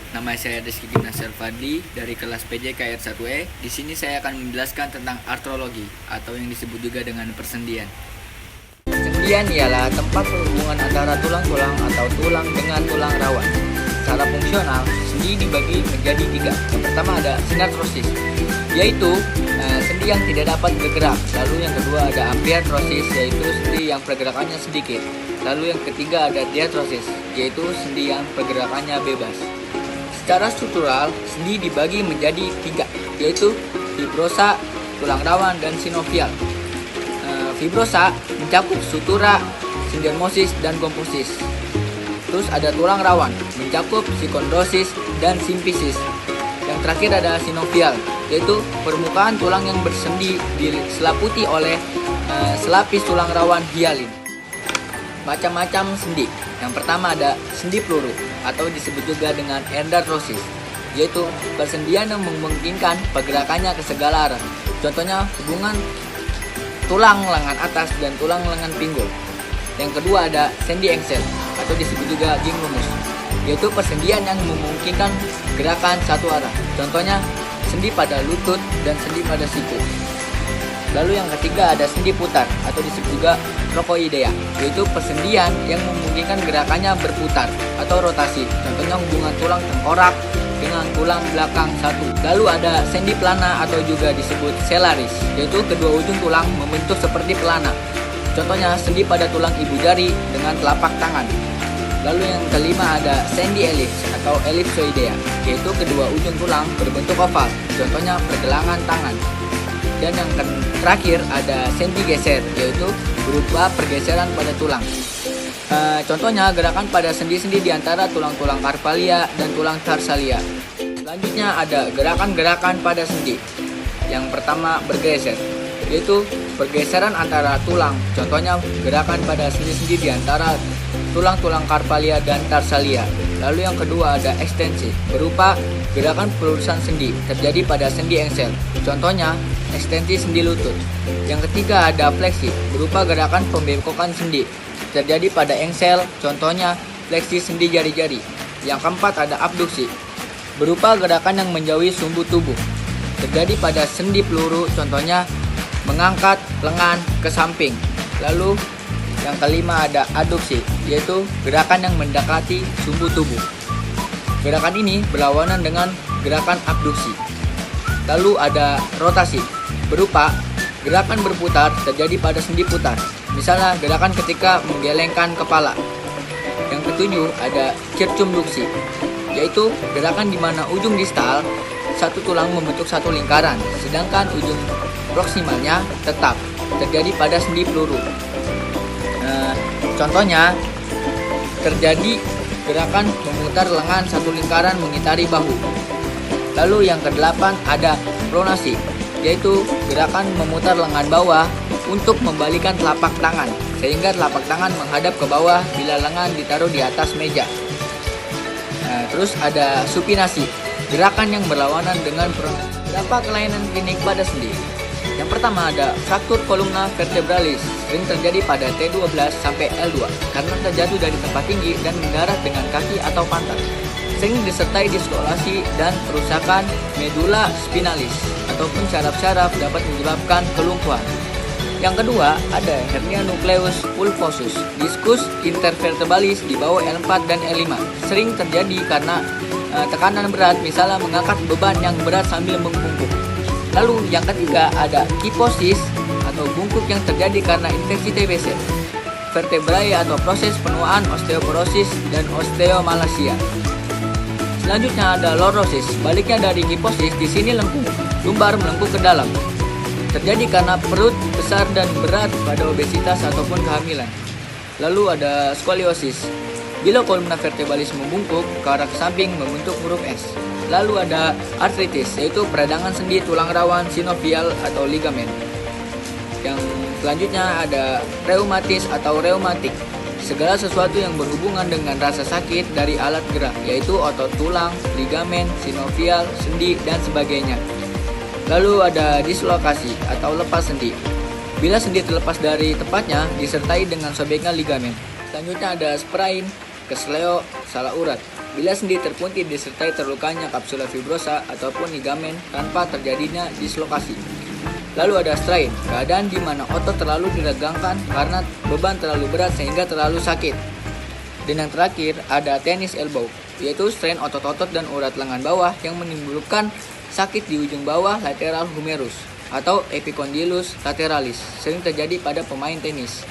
nama saya Rizky Gimnasial Fadli dari kelas PJK R1E. Di sini saya akan menjelaskan tentang artrologi atau yang disebut juga dengan persendian. Persendian ialah tempat perhubungan antara tulang-tulang atau tulang dengan tulang rawan. Secara fungsional, sendi dibagi menjadi 3. Yang pertama ada sinartrosis, yaitu sendi yang tidak dapat bergerak. Lalu yang kedua ada ambiartrosis, yaitu sendi yang pergerakannya sedikit. Lalu yang ketiga ada diartrosis, yaitu sendi yang pergerakannya bebas. Secara struktural, sendi dibagi menjadi 3, yaitu fibrosa, tulang rawan, dan sinovial. Fibrosa mencakup sutura, sinddermosis, dan komposis. Terus ada tulang rawan, mencakup sikondrosis dan simfisis. Yang terakhir ada sinovial, yaitu permukaan tulang yang bersendi diselaputi oleh selapis tulang rawan hialin. Macam-macam sendi. Yang pertama ada sendi peluru atau disebut juga dengan endartrosis, yaitu persendian yang memungkinkan pergerakannya ke segala arah. Contohnya hubungan tulang lengan atas dan tulang lengan pinggul. Yang kedua ada sendi engsel atau disebut juga ginglumus, yaitu persendian yang memungkinkan gerakan satu arah. Contohnya sendi pada lutut dan sendi pada siku. Lalu yang ketiga ada sendi putar atau disebut juga trochoidea, yaitu persendian yang memungkinkan gerakannya berputar atau rotasi. Contohnya hubungan tulang tengkorak dengan tulang belakang satu. Lalu ada sendi pelana atau juga disebut selaris, yaitu kedua ujung tulang membentuk seperti pelana. Contohnya sendi pada tulang ibu jari dengan telapak tangan. Lalu yang kelima ada sendi elips atau ellipsoidea, yaitu kedua ujung tulang berbentuk oval. Contohnya pergelangan tangan. Dan yang terakhir ada sendi geser, yaitu berupa pergeseran pada tulang. Contohnya gerakan pada sendi-sendi di antara tulang-tulang carpalia dan tulang tarsalia. Selanjutnya ada gerakan-gerakan pada sendi. Yang pertama bergeser, yaitu pergeseran antara tulang. Contohnya gerakan pada sendi-sendi di antara tulang-tulang carpalia dan tarsalia. Lalu yang kedua ada ekstensi, berupa gerakan pelurusan sendi terjadi pada sendi engsel. Contohnya ekstensi sendi lutut. Yang ketiga ada fleksi, berupa gerakan pembengkokan sendi terjadi pada engsel. Contohnya fleksi sendi jari-jari. Yang keempat ada abduksi, berupa gerakan yang menjauhi sumbu tubuh terjadi pada sendi peluru. Contohnya mengangkat lengan ke samping. Lalu yang kelima ada aduksi, yaitu gerakan yang mendekati sumbu tubuh. Gerakan ini berlawanan dengan gerakan abduksi. Lalu ada rotasi, berupa gerakan berputar terjadi pada sendi putar. Misalnya gerakan ketika menggelengkan kepala. Yang ketujuh ada circumduksi, yaitu gerakan di mana ujung distal satu tulang membentuk satu lingkaran, sedangkan ujung proksimalnya tetap, terjadi pada sendi peluru. Contohnya terjadi gerakan memutar lengan satu lingkaran mengitari bahu. Lalu yang kedelapan ada pronasi, yaitu gerakan memutar lengan bawah untuk membalikan telapak tangan sehingga telapak tangan menghadap ke bawah bila lengan ditaruh di atas meja. Terus ada supinasi, gerakan yang berlawanan dengan pronasi. Berapa kelainan klinik pada sendi? Yang pertama ada fraktur kolumna vertebralis, sering terjadi pada T12 sampai L2 karena terjatuh dari tempat tinggi dan mendarat dengan kaki atau pantat. Sering disertai diskolasi dan kerusakan medula spinalis ataupun saraf-saraf dapat menyebabkan kelumpuhan. Yang kedua ada hernia nucleus pulposus, diskus intervertebralis di bawah L4 dan L5. Sering terjadi karena tekanan berat, misalnya mengangkat beban yang berat sambil membungkuk. Lalu yang ketiga ada kiposis atau bungkuk yang terjadi karena infeksi TBC, vertebrae atau proses penuaan osteoporosis dan osteomalacia. Selanjutnya ada lorosis, baliknya dari kiposis. Di sini lumbar melengkung ke dalam, terjadi karena perut besar dan berat pada obesitas ataupun kehamilan. Lalu ada skoliosis, bila kolumna vertebralis membungkuk ke arah ke samping membentuk huruf S. Lalu ada artritis, yaitu peradangan sendi tulang rawan, sinovial atau ligamen. Yang selanjutnya ada reumatis atau reumatik, segala sesuatu yang berhubungan dengan rasa sakit dari alat gerak, yaitu otot tulang, ligamen, sinovial, sendi, dan sebagainya. Lalu ada dislokasi atau lepas sendi, bila sendi terlepas dari tempatnya disertai dengan sobeknya ligamen. Selanjutnya ada sprain, kesleo, salah urat. Bila sendi terpuntit disertai terlukanya kapsula fibrosa ataupun ligamen tanpa terjadinya dislokasi. Lalu ada strain, keadaan di mana otot terlalu diregangkan karena beban terlalu berat sehingga terlalu sakit. Dan yang terakhir ada tennis elbow, yaitu strain otot-otot dan urat lengan bawah yang menimbulkan sakit di ujung bawah lateral humerus atau epicondylus lateralis, sering terjadi pada pemain tenis.